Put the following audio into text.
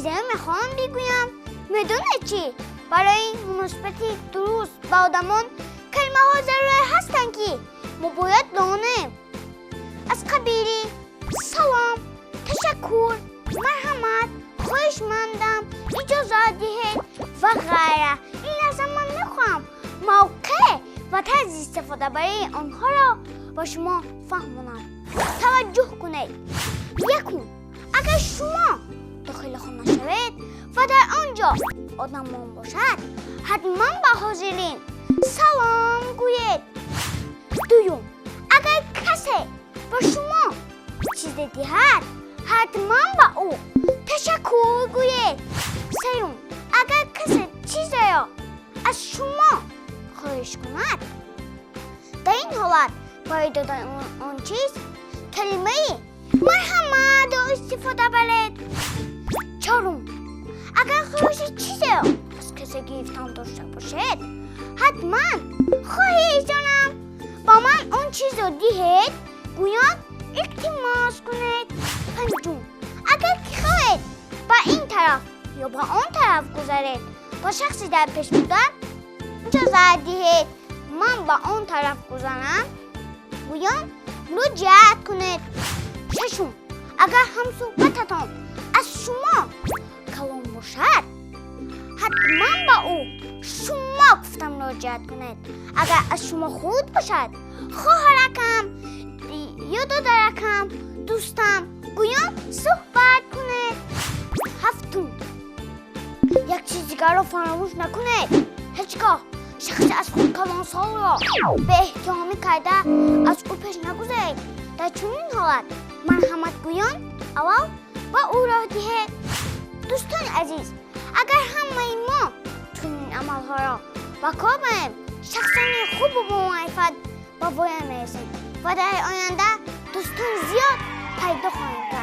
چیزی میخوام بگویم. میدونه چی؟ برای مثبتی درست با آدمان کلمه ها ضروری هستن که ما باید دانیم. از قبیل سلام، تشکر، مرحمت، خواهشمندم، اجازه دهید و غیره. این لحظه من میخوام موقع و طرز استفاده برای آنها را با شما فهمونم. توجه کنید. یکم، اگر شما داخل خانه شوید و در آنجا آدمان باشد حتما با حاضرین سلام گویید. دوم، اگر کسی با شما چیز دهد حتما با او تشکر گویید. سوم، اگر کسی چیزی را از شما خواهش کند در این حالت برای دادن آن چیز کلمه مرحمت را استفاده برید. چهارم، اگر خواهش چیزی را از کسی گرفتن داشته باشید حتما خواهش جانم با من آن چیز را دهید گویان التماس کنید. پنجم، اگر که خواهید با این طرف یا با آن طرف گذارید با شخصی در پیش بودن اجازه دهید من با آن طرف گذارم گویان رجوع کنید. ششم، اگر همصحبتتان از شما کلام باشد حتما با او شما گفتم رجوع کنید. اگر از شما خود باشد خواهرکم یا دادرکم دوستم گویان صحبت کنید. هفتم، یک چیز دیگر را فراموش نکنید. هیچگاه شخصی از خود کلانسال را به احترامی کرده از او پیش نگذارید. در چنین حالت مرحمت گویان اول و او را دهید. دوستان عزیز، اگر همه ما چنین عملها را با کار بریم شخصان خوب و معرفت با وای میرسیم و در آینده دوستان زیاد پیدا خواهیم کرد.